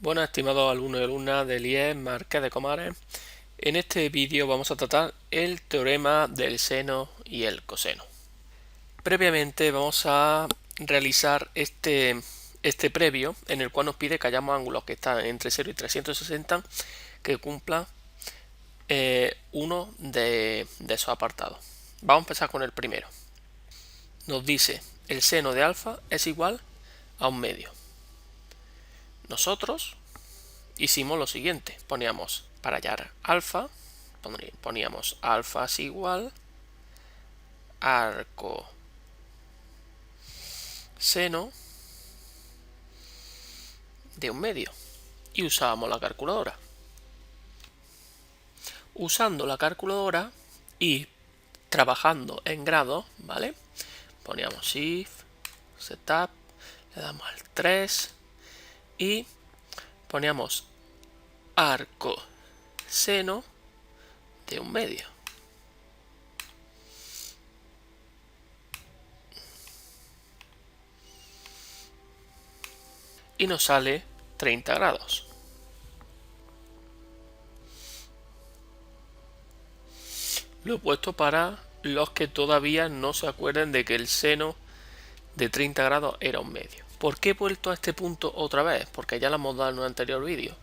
Buenas, estimados alumnos y alumnas del IES Marqués de Comares. En este vídeo vamos a tratar el teorema del seno y el coseno. Previamente vamos a realizar este previo en el cual nos pide que hayamos ángulos que están entre 0 y 360 que cumplan uno de esos apartados. Vamos a empezar con el primero. Nos dice el seno de alfa es igual a 1/2. Nosotros hicimos lo siguiente, poníamos para hallar alfa, poníamos alfa es igual arco seno de 1/2 y usábamos la calculadora. Usando la calculadora y trabajando en grados, ¿vale? Poníamos shift, setup, le damos al 3 y poníamos arco seno de 1/2. Y nos sale 30 grados. Lo he puesto para los que todavía no se acuerden de que el seno de 30 grados era 1/2. ¿Por qué he vuelto a este punto otra vez? Porque ya lo hemos dado en un anterior vídeo.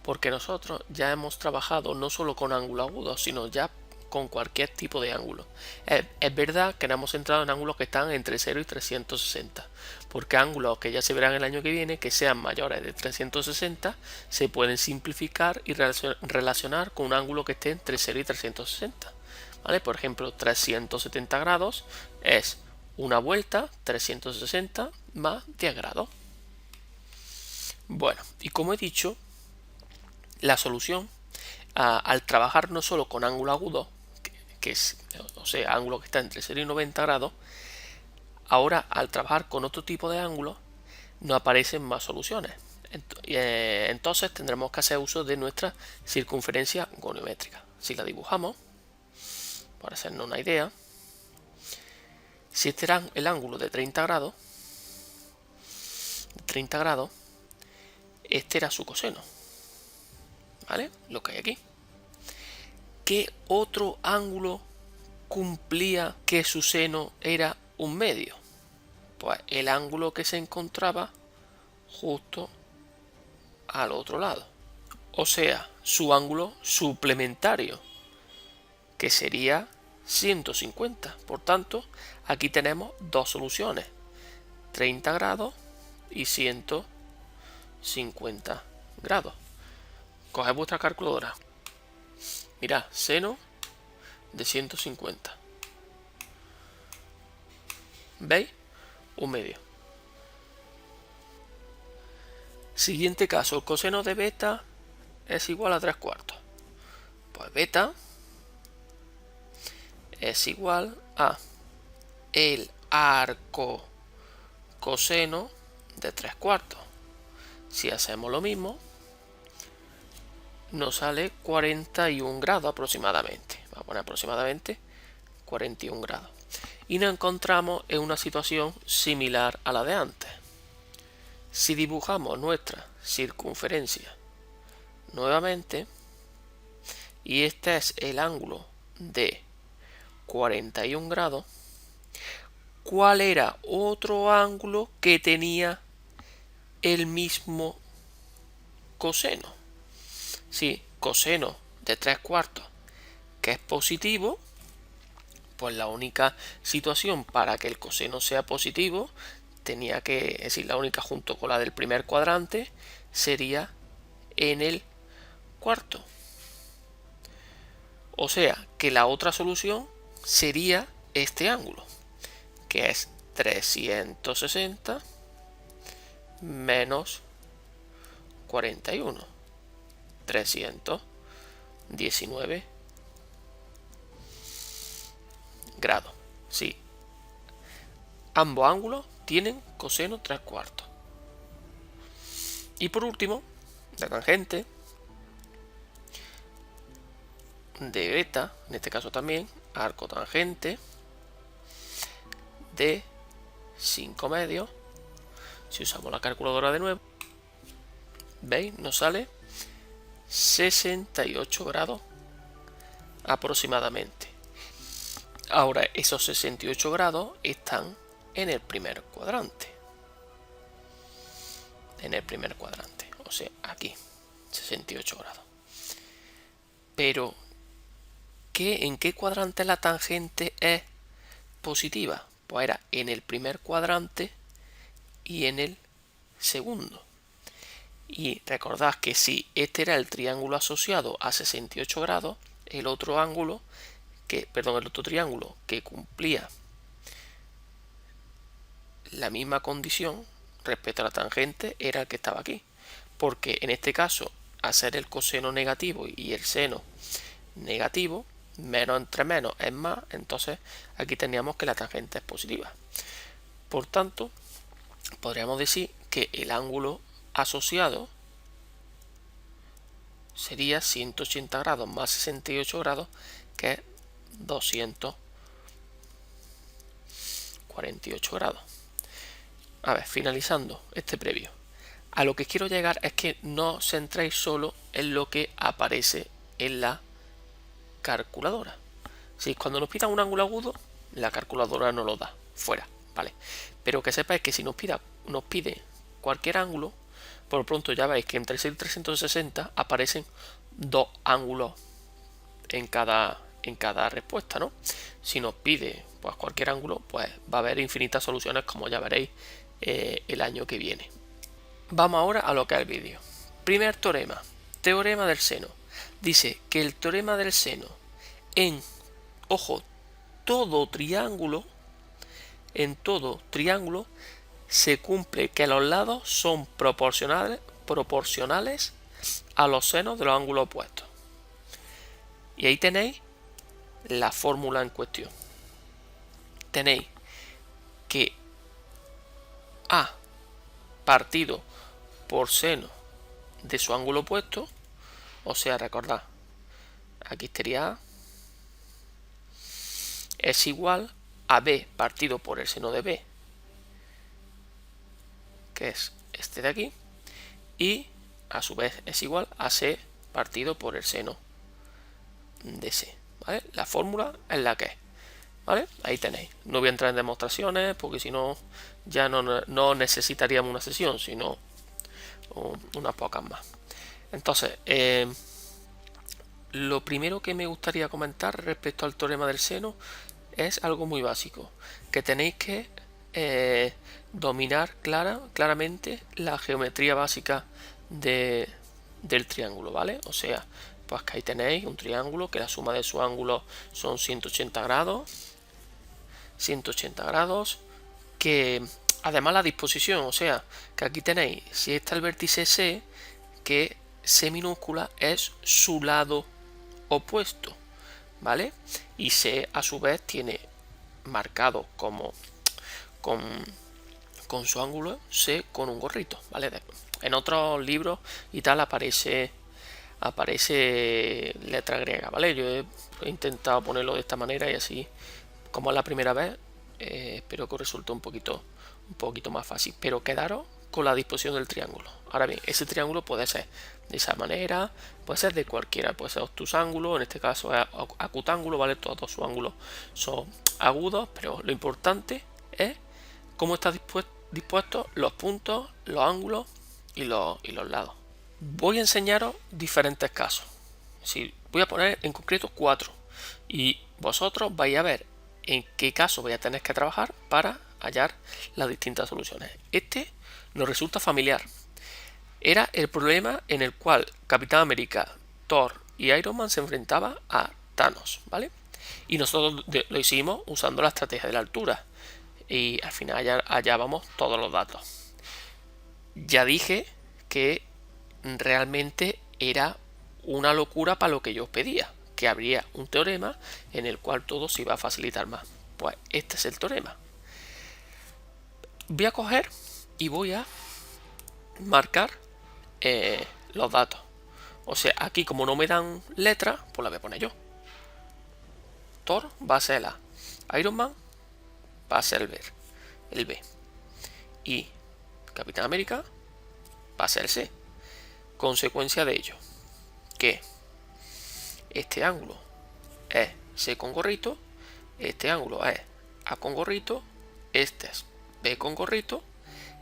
Porque nosotros ya hemos trabajado no solo con ángulos agudos, sino ya con cualquier tipo de ángulo. Es verdad que no hemos entrado en ángulos que están entre 0 y 360, porque ángulos que ya se verán el año que viene, que sean mayores de 360, se pueden simplificar y relacionar con un ángulo que esté entre 0 y 360. ¿Vale? Por ejemplo, 370 grados es una vuelta, 360 más 10 grados. Bueno, y como he dicho, la solución al trabajar no solo con ángulo agudo, que es, o sea, ángulo que está entre 0 y 90 grados, ahora al trabajar con otro tipo de ángulos no aparecen más soluciones. Entonces tendremos que hacer uso de nuestra circunferencia goniométrica. Si la dibujamos, para hacernos una idea, si este era el ángulo de 30 grados, este era su coseno. ¿Vale? Lo que hay aquí. ¿Qué otro ángulo cumplía que su seno era 1/2? Pues el ángulo que se encontraba justo al otro lado. O sea, su ángulo suplementario, que sería 150. Por tanto, aquí tenemos dos soluciones, 30 grados y 150 grados. Coged vuestra calculadora. Mirad, seno de 150. ¿Veis? 1/2. Siguiente caso, el coseno de beta es igual a 3/4. Pues beta es igual a el arco coseno de 3/4. Si hacemos lo mismo, nos sale 41 grados aproximadamente. Vamos a poner aproximadamente 41 grados. Y nos encontramos en una situación similar a la de antes. Si dibujamos nuestra circunferencia nuevamente, y este es el ángulo de 41 grados, ¿cuál era otro ángulo que tenía el mismo coseno? Sí, coseno de 3/4, que es positivo, pues la única situación para que el coseno sea positivo tenía que, es decir, la única junto con la del primer cuadrante, sería en el cuarto. O sea, que la otra solución sería este ángulo, que es 360 menos 41. 319 grados. Sí, ambos ángulos tienen coseno 3/4. Y por último, la tangente de beta, en este caso también, arco tangente de 5/2. Si usamos la calculadora de nuevo, ¿Veis? Nos sale 68 grados aproximadamente. Ahora, esos 68 grados están en el primer cuadrante. En el primer cuadrante, o sea, aquí, 68 grados. Pero, ¿en qué cuadrante la tangente es positiva? Pues era en el primer cuadrante y en el segundo. Y recordad que si este era el triángulo asociado a 68 grados, el otro triángulo que cumplía la misma condición respecto a la tangente era el que estaba aquí. Porque en este caso, al ser el coseno negativo y el seno negativo, menos entre menos es más, entonces aquí teníamos que la tangente es positiva. Por tanto, podríamos decir que el ángulo asociado sería 180 grados más 68 grados, que es 248 grados. A ver, finalizando este previo. A lo que quiero llegar es que no os centréis solo en lo que aparece en la calculadora. Si cuando nos pidan un ángulo agudo, la calculadora no lo da, fuera, ¿vale? Pero que sepáis que si nos pide cualquier ángulo, por lo pronto ya veis que entre 6 y 360 aparecen dos ángulos en cada respuesta, ¿no? Si nos pide pues cualquier ángulo, pues va a haber infinitas soluciones, como ya veréis el año que viene. Vamos ahora a lo que es el vídeo. Primer teorema, teorema del seno. Dice que el teorema del seno en, ojo, todo triángulo, se cumple que los lados son proporcionales a los senos de los ángulos opuestos. Y ahí tenéis la fórmula en cuestión. Tenéis que A partido por seno de su ángulo opuesto, o sea, recordad, aquí estaría A, es igual a B partido por el seno de B, que es este de aquí, y a su vez es igual a C partido por el seno de C, ¿vale? La fórmula es la que es, ¿vale? Ahí tenéis. No voy a entrar en demostraciones porque si no ya no necesitaríamos una sesión, sino unas pocas más. Entonces, lo primero que me gustaría comentar respecto al teorema del seno es algo muy básico, que tenéis que dominar claramente la geometría básica del triángulo, ¿vale? O sea, pues que ahí tenéis un triángulo que la suma de sus ángulos son 180 grados, que además la disposición, o sea, que aquí tenéis, si está el vértice C, que C minúscula es su lado opuesto, ¿vale? Y C a su vez tiene marcado como con su ángulo C con un gorrito, ¿vale? En otros libros y tal aparece letra griega, ¿vale? Yo he intentado ponerlo de esta manera y así, como es la primera vez, espero que os resulte un poquito más fácil, pero quedaros con la disposición del triángulo. Ahora bien, ese triángulo puede ser de esa manera, puede ser de cualquiera, puede ser obtus ángulo, en este caso es acutángulo, ¿vale? Todos sus ángulos son agudos, pero lo importante es cómo están dispuestos los puntos, los ángulos y los lados. Voy a enseñaros diferentes casos. Sí, voy a poner en concreto 4 y vosotros vais a ver en qué caso voy a tener que trabajar para hallar las distintas soluciones. Este nos resulta familiar. Era el problema en el cual Capitán América, Thor y Iron Man se enfrentaban a Thanos, ¿vale? Y nosotros lo hicimos usando la estrategia de la altura. Y al final hallábamos todos los datos. Ya dije que realmente era una locura para lo que yo os pedía, que habría un teorema en el cual todo se iba a facilitar más. Pues este es el teorema. Voy a coger y voy a marcar los datos. O sea, aquí como no me dan letras, pues la voy a poner yo. Thor va a ser el A. Iron Man va a ser el B. Y Capitán América va a ser el C. Consecuencia de ello, que este ángulo es C con gorrito, este ángulo es A con gorrito, este es B con gorrito,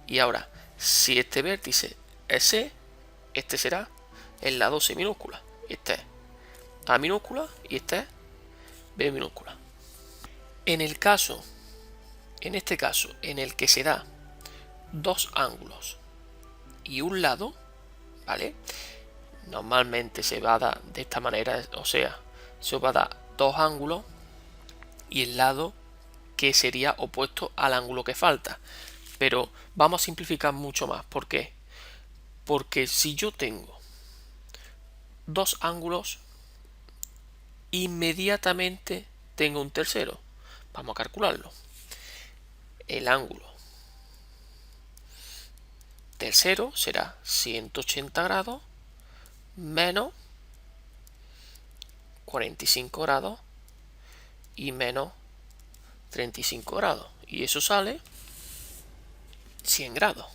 y ahora, si este vértice es C, este será el lado C minúscula. Este es A minúscula y este es B minúscula. En este caso, en el que se da dos ángulos y un lado, ¿vale? Normalmente se va a dar de esta manera, o sea, se va a dar dos ángulos y el lado que sería opuesto al ángulo que falta. Pero vamos a simplificar mucho más. ¿Por qué? Porque si yo tengo dos ángulos, inmediatamente tengo un tercero. Vamos a calcularlo. El ángulo tercero será 180 grados menos 45 grados y menos 35 grados. Y eso sale 100 grados.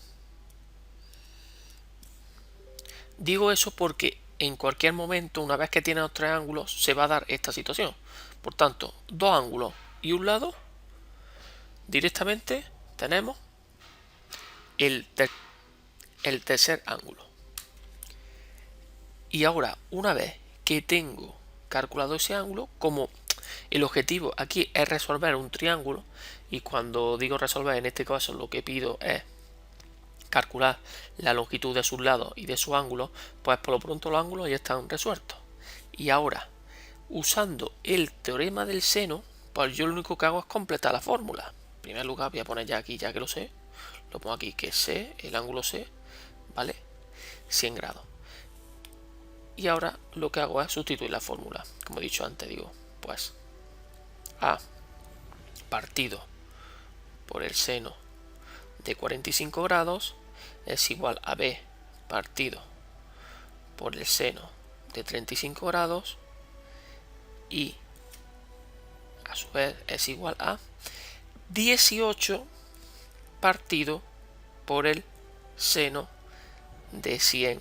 Digo eso porque en cualquier momento, una vez que tiene los tres ángulos, se va a dar esta situación. Por tanto, dos ángulos y un lado, directamente tenemos el tercer ángulo. Y ahora, una vez que tengo calculado ese ángulo, como el objetivo aquí es resolver un triángulo, y cuando digo resolver, en este caso lo que pido es calcular la longitud de sus lados y de su ángulo, pues por lo pronto los ángulos ya están resueltos. Y ahora, usando el teorema del seno, pues yo lo único que hago es completar la fórmula. En primer lugar voy a poner ya aquí, ya que lo sé, lo pongo aquí, que C, el ángulo C, ¿vale? 100 grados. Y ahora lo que hago es sustituir la fórmula. Como he dicho antes, digo, pues A partido por el seno de 45 grados es igual a B partido por el seno de 35 grados y a su vez es igual a 18 partido por el seno de 100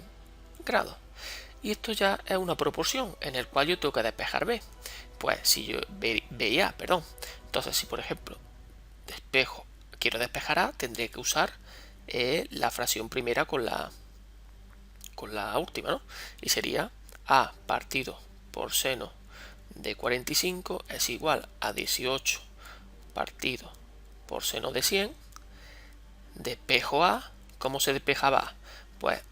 grados. Y esto ya es una proporción en el cual yo tengo que despejar B. Pues si yo B y A, perdón. Entonces si por ejemplo quiero despejar A, tendré que usar la fracción primera con la última, ¿no? Y sería A partido por seno de 45 es igual a 18 partido por seno de 100. Despejo A. ¿Cómo se despejaba A? Pues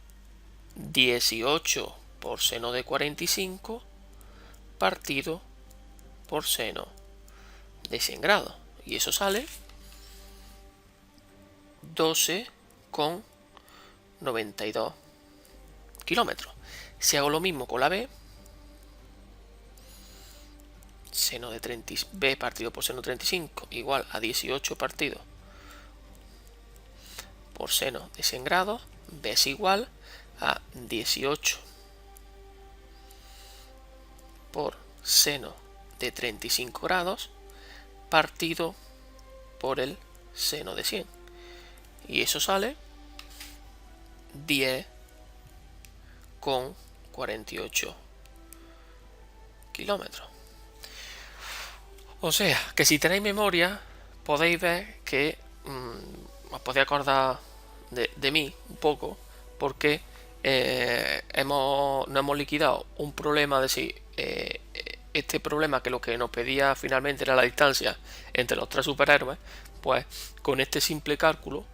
18 por seno de 45 partido por seno de 100 grados. Y eso sale 12,92 kilómetros. Si hago lo mismo con la B, seno de B partido por seno de 35 igual a 18 partido por seno de 100 grados, B es igual a 18 por seno de 35 grados partido por el seno de 100. Y eso sale 10,48 kilómetros. O sea, que si tenéis memoria, podéis ver que os podéis acordar de mí un poco, porque no hemos liquidado un problema, de si este problema, que lo que nos pedía finalmente era la distancia entre los tres superhéroes, pues con este simple cálculo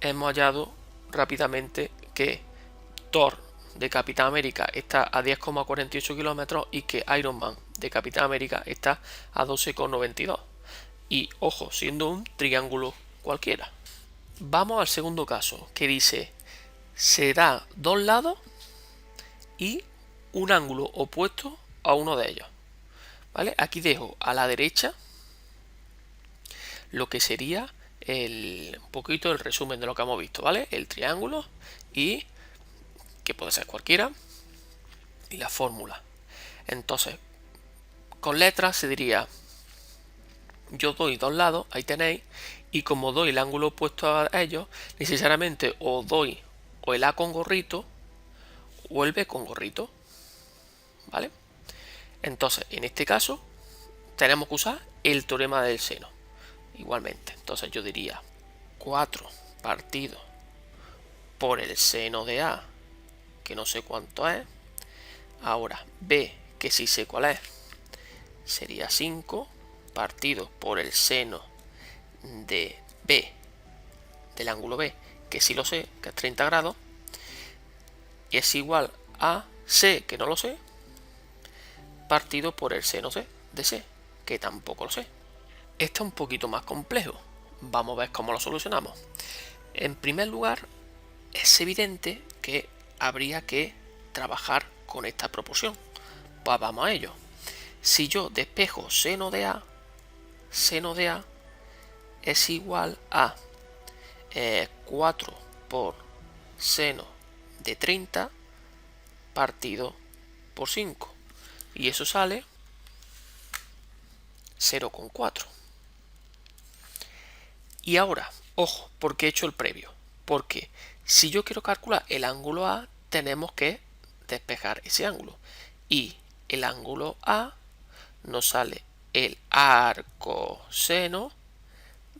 hemos hallado rápidamente que Thor de Capitán América está a 10,48 kilómetros y que Iron Man de Capitán América está a 12,92. Y ojo, siendo un triángulo cualquiera. Vamos al segundo caso, que dice: se da dos lados y un ángulo opuesto a uno de ellos. ¿Vale? Aquí dejo a la derecha lo que sería un poquito el resumen de lo que hemos visto, ¿vale? El triángulo, y que puede ser cualquiera, y la fórmula. Entonces, con letras se diría: yo doy dos lados, ahí tenéis, y como doy el ángulo opuesto a ellos, necesariamente o doy o el A con gorrito o el B con gorrito, ¿vale? Entonces, en este caso, tenemos que usar el teorema del seno. Igualmente, entonces yo diría 4 partido por el seno de A, que no sé cuánto es. Ahora, B, que sí sé cuál es, sería 5 partido por el seno de B, del ángulo B, que sí lo sé, que es 30 grados, y es igual a C, que no lo sé, partido por el seno C de C, que tampoco lo sé. Este es un poquito más complejo. Vamos a ver cómo lo solucionamos. En primer lugar, es evidente que habría que trabajar con esta proporción. Pues vamos a ello. Si yo despejo seno de A es igual a 4 por seno de 30 partido por 5. Y eso sale 0,4. Y ahora, ojo, porque he hecho el previo. Porque si yo quiero calcular el ángulo A, tenemos que despejar ese ángulo. Y el ángulo A nos sale el arcoseno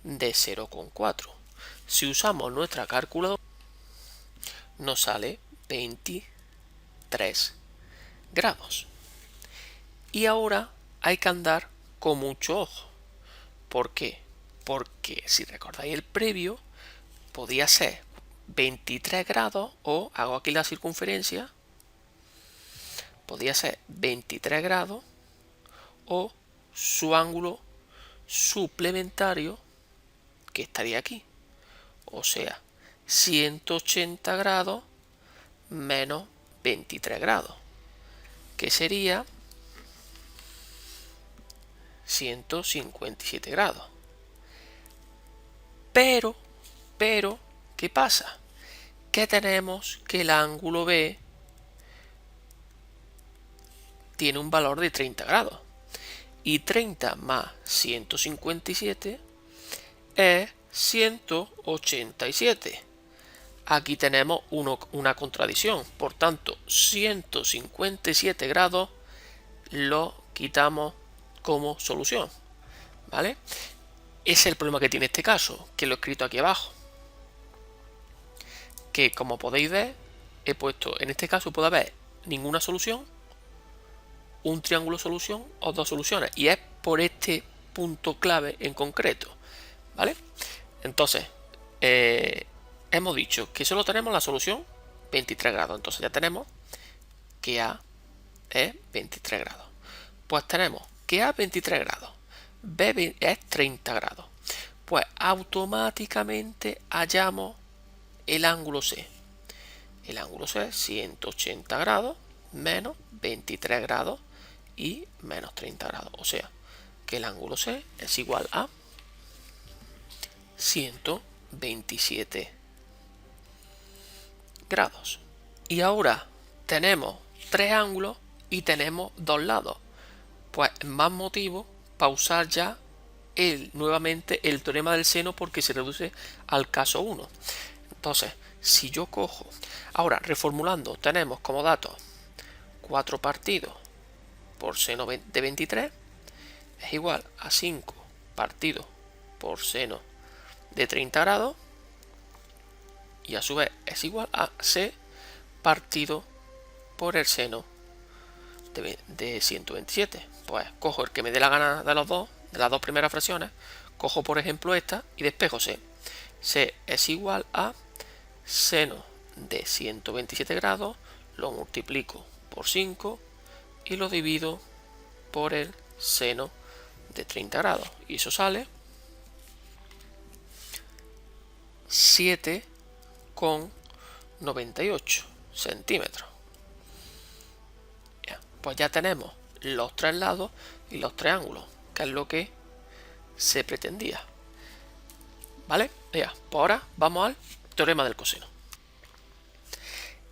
de 0,4. Si usamos nuestra calculadora, nos sale 23 grados. Y ahora hay que andar con mucho ojo. ¿Por qué? Porque si recordáis el previo, podía ser 23 grados o, hago aquí la circunferencia, podía ser 23 grados o su ángulo suplementario, que estaría aquí. O sea, 180 grados menos 23 grados, que sería 157 grados. Pero, ¿qué pasa? Que tenemos que el ángulo B tiene un valor de 30 grados. Y 30 más 157 es 187. Aquí tenemos una contradicción. Por tanto, 157 grados lo quitamos como solución. ¿Vale? Ese es el problema que tiene este caso, que lo he escrito aquí abajo. Que como podéis ver, he puesto, en este caso puede haber ninguna solución, un triángulo solución o dos soluciones. Y es por este punto clave en concreto. ¿Vale? Entonces, hemos dicho que solo tenemos la solución 23 grados. Entonces ya tenemos que A es 23 grados. Pues tenemos que A es 23 grados, B es 30 grados. Pues automáticamente hallamos el ángulo C. El ángulo C es 180 grados menos 23 grados y menos 30 grados. O sea, que el ángulo C es igual a 127 grados. Y ahora tenemos tres ángulos y tenemos dos lados. Pues más motivo para usar ya nuevamente el teorema del seno, porque se reduce al caso 1. Entonces, si yo cojo, ahora reformulando, tenemos como datos 4 partidos por seno de 23 es igual a 5 partidos por seno de 30 grados, y a su vez es igual a C partido por el seno de 127. Pues cojo el que me dé la gana de los dos, de las dos primeras fracciones, cojo por ejemplo esta y despejo C. C es igual a seno de 127 grados, lo multiplico por 5 y lo divido por el seno de 30 grados. Y eso sale 7,98 centímetros. Pues ya tenemos los tres lados y los tres ángulos, que es lo que se pretendía. ¿Vale? Ya, pues ahora vamos al teorema del coseno.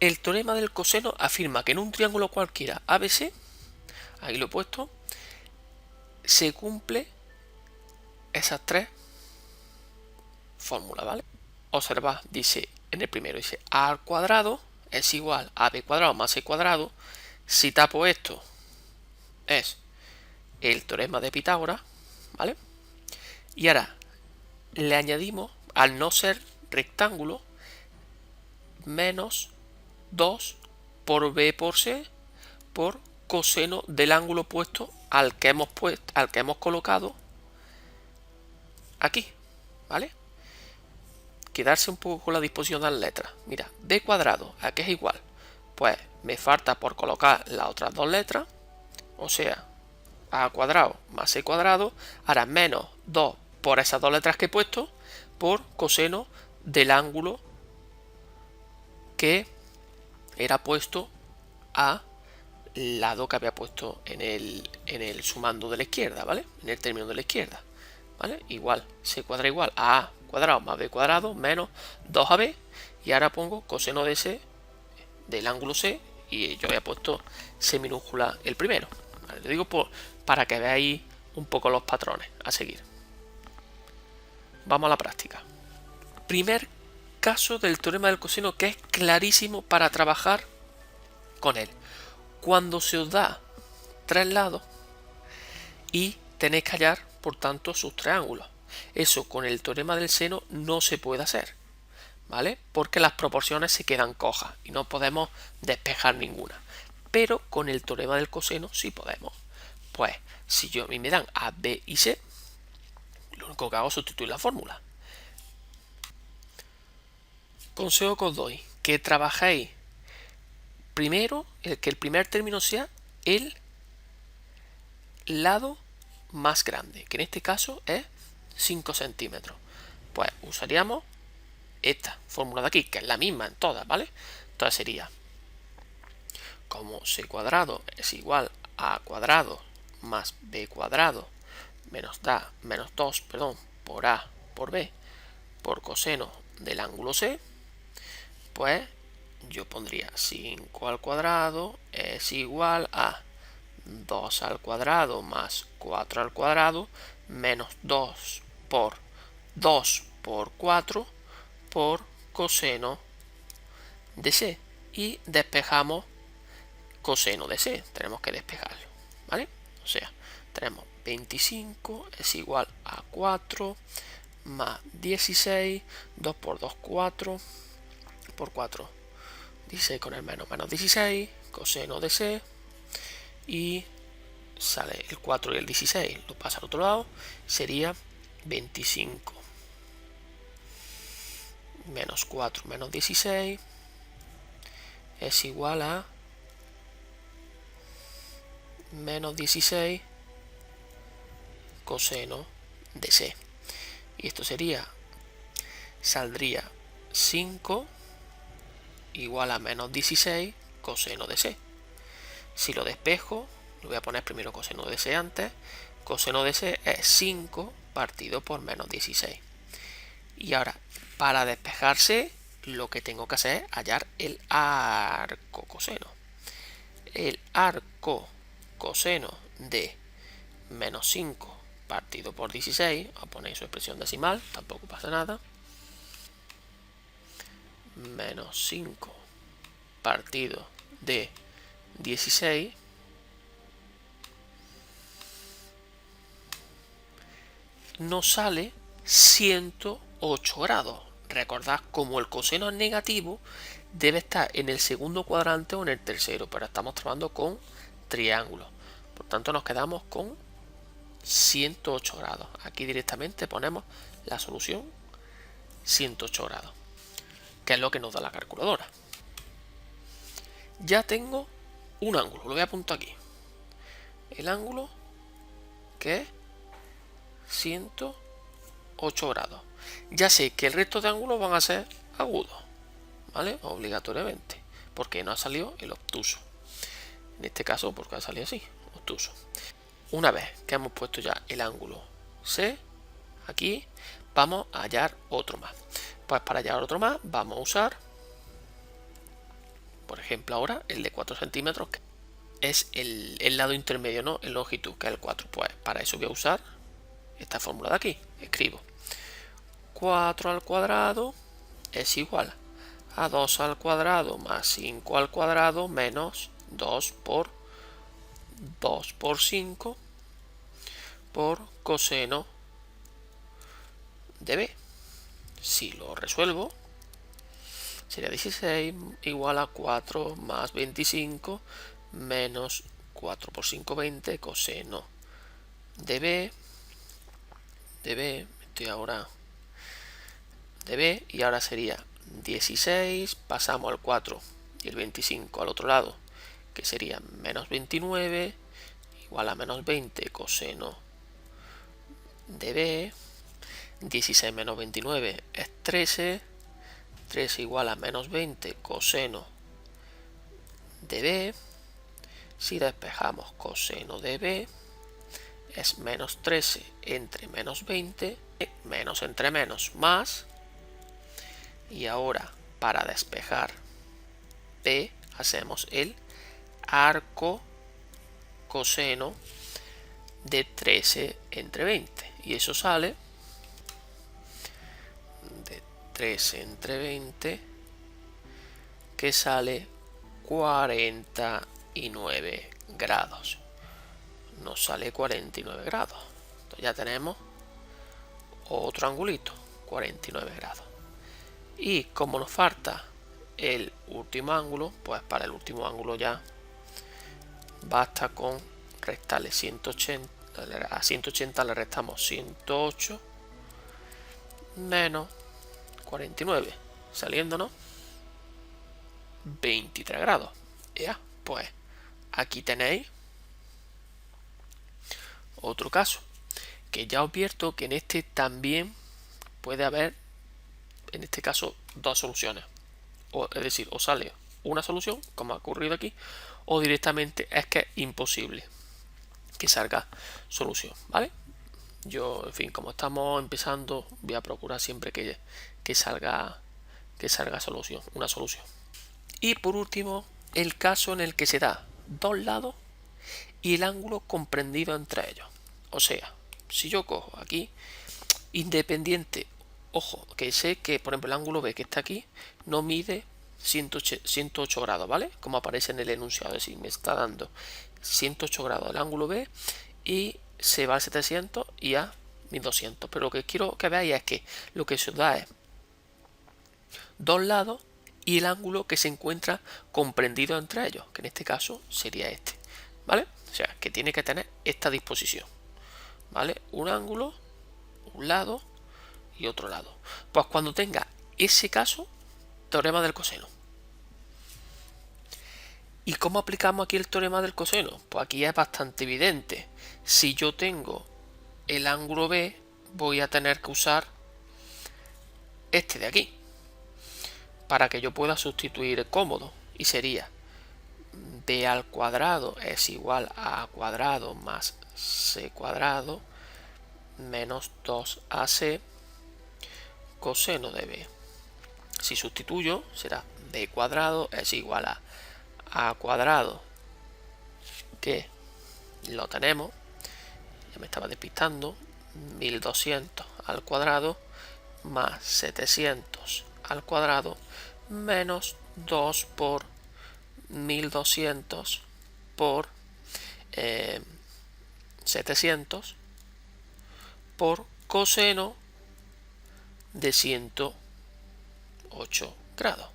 El teorema del coseno afirma que en un triángulo cualquiera ABC, ahí lo he puesto, se cumple esas tres fórmulas, ¿vale? Observad, dice en el primero, dice A al cuadrado, es igual a b cuadrado más c cuadrado. Si tapo esto, es el teorema de Pitágoras, ¿vale? Y ahora le añadimos, al no ser rectángulo, menos 2 por b por c por coseno del ángulo opuesto al que hemos colocado aquí, ¿vale? Quedarse un poco con la disposición de las letras. Mira, b cuadrado, ¿a qué es igual? Pues me falta por colocar las otras dos letras, o sea, a cuadrado más c cuadrado, ahora menos 2 por esas dos letras que he puesto, por coseno del ángulo que era puesto al lado que había puesto en el sumando de la izquierda, ¿vale? En el término de la izquierda, ¿vale? Igual, c cuadrado igual a a cuadrado más b cuadrado menos 2ab, y ahora pongo coseno de c del ángulo c, y yo había puesto c minúscula el primero, ¿vale? Lo digo para que veáis un poco los patrones a seguir. Vamos a la práctica. Primer caso del teorema del coseno, que es clarísimo para trabajar con él. Cuando se os da tres lados y tenéis que hallar, por tanto, sus triángulos. Eso con el teorema del seno no se puede hacer, ¿vale? Porque las proporciones se quedan cojas y no podemos despejar ninguna. Pero con el teorema del coseno sí podemos. Pues si a mí me dan a, b y c, lo único que hago es sustituir la fórmula. Consejo que os doy, que trabajéis primero, que el primer término sea el lado más grande, que en este caso es 5 centímetros. Pues usaríamos esta fórmula de aquí, que es la misma en todas, ¿vale? Entonces sería, como c cuadrado es igual a a cuadrado más b cuadrado menos 2 por a por b por coseno del ángulo c, pues yo pondría 5 al cuadrado es igual a 2 al cuadrado más 4 al cuadrado menos 2 por 4 por coseno de c, y despejamos coseno de c, tenemos que despejarlo, ¿vale? O sea, tenemos 25 es igual a 4 más 16, 2 por 2, 4 por 4, 16 con el menos 16, coseno de c, y sale el 4 y el 16, lo pasa al otro lado, sería 25 menos 4 menos 16 es igual a menos 16 coseno de c. Y esto saldría 5 igual a menos 16 coseno de c. Si lo despejo, lo voy a poner primero coseno de c antes. Coseno de c es 5 partido por menos 16. Y ahora, para despejarse, lo que tengo que hacer es hallar el arco coseno. El arco coseno de menos 5 partido por 16, a poner su expresión decimal, tampoco pasa nada, menos 5 partido de 16 nos sale 108 grados. Recordad, como el coseno es negativo, debe estar en el segundo cuadrante o en el tercero, pero estamos trabajando con triángulos. Por tanto, nos quedamos con 108 grados. Aquí directamente ponemos la solución 108 grados, que es lo que nos da la calculadora. Ya tengo un ángulo, lo voy a apuntar aquí. El ángulo que es 108 grados. Ya sé que el resto de ángulos van a ser agudos, ¿vale? Obligatoriamente, porque no ha salido el obtuso. En este caso, porque ha salido así, obtuso. Una vez que hemos puesto ya el ángulo C, aquí vamos a hallar otro más. Pues para hallar otro más vamos a usar, por ejemplo, ahora el de 4 centímetros, que es el lado intermedio, ¿no? En longitud, que es el 4. Pues para eso voy a usar esta fórmula de aquí. Escribo 4 al cuadrado es igual a 2 al cuadrado más 5 al cuadrado menos 2 por 5 por coseno de b. Si lo resuelvo, sería 16 igual a 4 más 25 menos 4 por 5, 20 coseno de b, estoy ahora de b, y ahora sería 16, pasamos al 4 y el 25 al otro lado, que sería menos 29 igual a menos 20 coseno de b. 16 menos 29 es 13, 13 igual a menos 20 coseno de b. Si despejamos coseno de b es menos 13 entre menos 20, menos entre menos más, y ahora para despejar b hacemos el arco coseno de 13 entre 20, y eso sale de 13 entre 20, que sale 49 grados. Nos sale 49 grados. Entonces ya tenemos otro angulito, 49 grados. Y como nos falta el último ángulo, pues para el último ángulo ya basta con restarle 180. A 180 le restamos 108 menos 49, saliéndonos 23 grados. Ya, pues aquí tenéis otro caso, que ya os advierto que en este también puede haber, en este caso, dos soluciones. Es decir, o sale una solución, como ha ocurrido aquí, o directamente es que es imposible que salga solución, ¿vale? Yo, en fin, como estamos empezando, voy a procurar siempre que salga solución, una solución. Y por último, el caso en el que se da dos lados y el ángulo comprendido entre ellos. O sea, si yo cojo aquí, independiente, ojo, que sé que, por ejemplo, el ángulo B que está aquí no mide 108 grados, ¿vale? Como aparece en el enunciado, es decir, me está dando 108 grados el ángulo B y se va a 700 y a 1200. Pero lo que quiero que veáis es que lo que se da es dos lados y el ángulo que se encuentra comprendido entre ellos, que en este caso sería este, ¿vale? O sea, que tiene que tener esta disposición, ¿vale? Un ángulo, un lado y otro lado. Pues cuando tenga ese caso, teorema del coseno. ¿Y cómo aplicamos aquí el teorema del coseno? Pues aquí es bastante evidente. Si yo tengo el ángulo B, voy a tener que usar este de aquí, para que yo pueda sustituir cómodo, y sería b al cuadrado es igual a a cuadrado más c cuadrado menos 2ac coseno de b. Si sustituyo, será b cuadrado es igual a cuadrado, que lo tenemos, ya me estaba despistando, 1200 al cuadrado más 700 al cuadrado menos 2 por 1200 por 700 por coseno de 108 grados.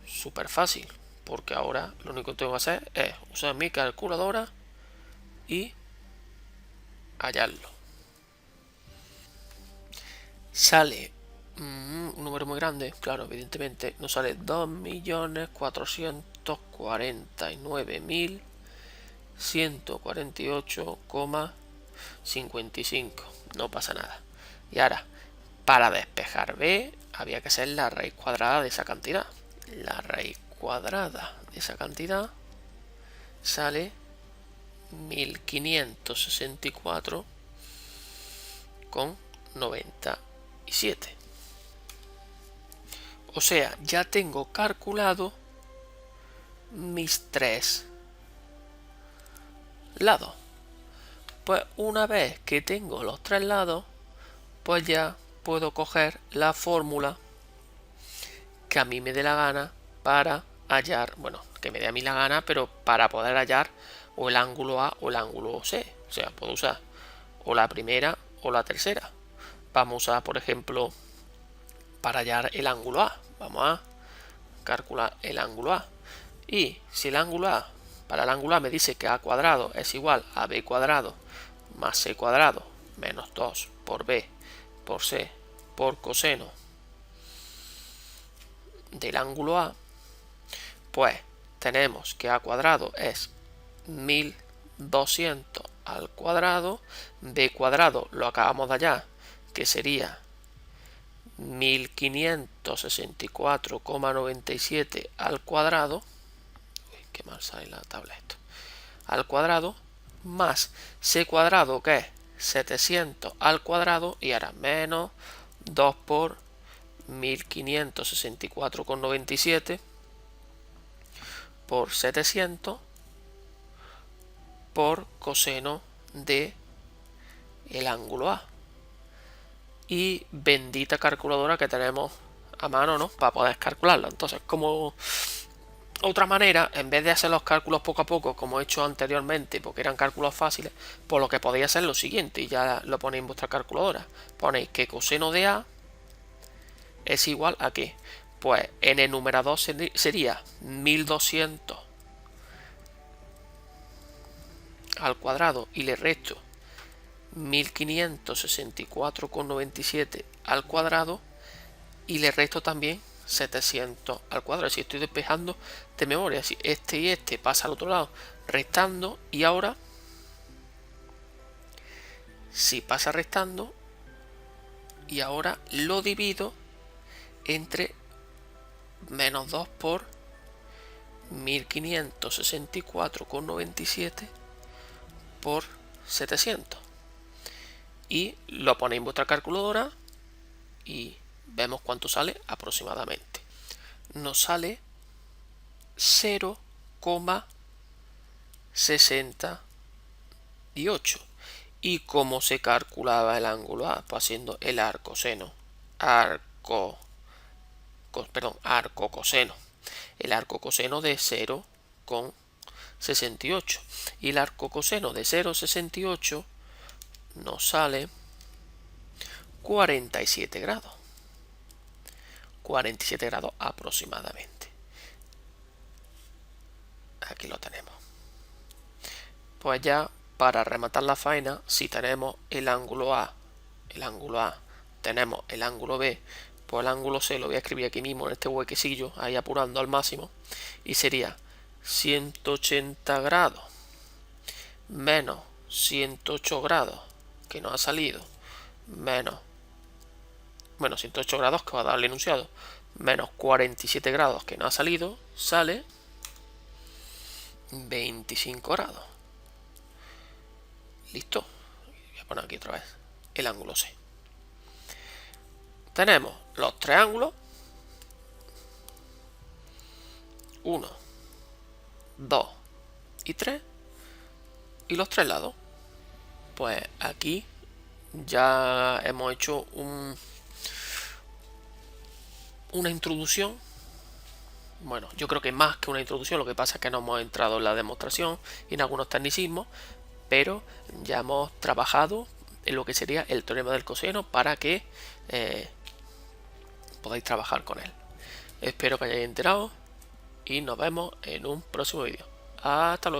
Súper fácil, porque ahora lo único que tengo que hacer es usar mi calculadora y hallarlo. Sale un número muy grande, claro, evidentemente nos sale 2.449.148,55. No pasa nada. Y ahora, para despejar b, había que hacer la raíz cuadrada de esa cantidad. La raíz cuadrada de esa cantidad sale 1564,97. O sea, ya tengo calculado mis tres lados. Pues una vez que tengo los tres lados, pues ya puedo coger la fórmula que a mí me dé la gana para hallar, bueno, que me dé a mí la gana, pero para poder hallar o el ángulo A o el ángulo C. O sea, puedo usar o la primera o la tercera. Vamos a, por ejemplo, para hallar el ángulo A, vamos a calcular el ángulo A. Y si el ángulo A, para el ángulo A me dice que A cuadrado es igual a B cuadrado más C cuadrado menos 2 por B por C por coseno del ángulo A, pues tenemos que A cuadrado es 1200 al cuadrado, B cuadrado lo acabamos de hallar, que sería 1564,97 al cuadrado. Uy, qué mal sale la tabla esto. Al cuadrado más C cuadrado, que es 700 al cuadrado, y ahora menos 2 por 1564,97 por 700 por coseno de el ángulo A. Y bendita calculadora que tenemos a mano, ¿no?, para poder calcularlo. Entonces, como otra manera, en vez de hacer los cálculos poco a poco, como he hecho anteriormente, porque eran cálculos fáciles, pues lo que podéis hacer es lo siguiente, y ya lo ponéis en vuestra calculadora. Ponéis que coseno de A es igual a ¿qué? Pues en el numerador sería 1200 al cuadrado y le resto 1564,97 al cuadrado y le resto también 700 al cuadrado. Si estoy despejando de memoria, si este y este pasa al otro lado restando, y ahora si pasa restando, y ahora lo divido entre menos 2 por 1564,97 por 700, y lo ponéis en vuestra calculadora y vemos cuánto sale aproximadamente. Nos sale 0,68. ¿Y cómo se calculaba el ángulo A? Pues haciendo el arcoseno. Arcocoseno. El arcocoseno de 0,68. Y el arcocoseno de 0,68 nos sale 47 grados. 47 grados aproximadamente. Aquí lo tenemos. Pues ya para rematar la faena, si tenemos el ángulo A, tenemos el ángulo B, pues el ángulo C lo voy a escribir aquí mismo en este huequecillo, ahí apurando al máximo, y sería 180 grados menos 108 grados que nos ha salido, menos 108 grados que va a dar el enunciado, menos 47 grados que nos ha salido, sale 25 grados. Listo. Voy a poner aquí otra vez el ángulo C. Tenemos los tres ángulos, 1, 2 y 3, y los tres lados. Pues aquí ya hemos hecho una introducción. Bueno, yo creo que más que una introducción, lo que pasa es que no hemos entrado en la demostración y en algunos tecnicismos, pero ya hemos trabajado en lo que sería el teorema del coseno para que podáis trabajar con él. Espero que hayáis enterado y nos vemos en un próximo vídeo. Hasta luego.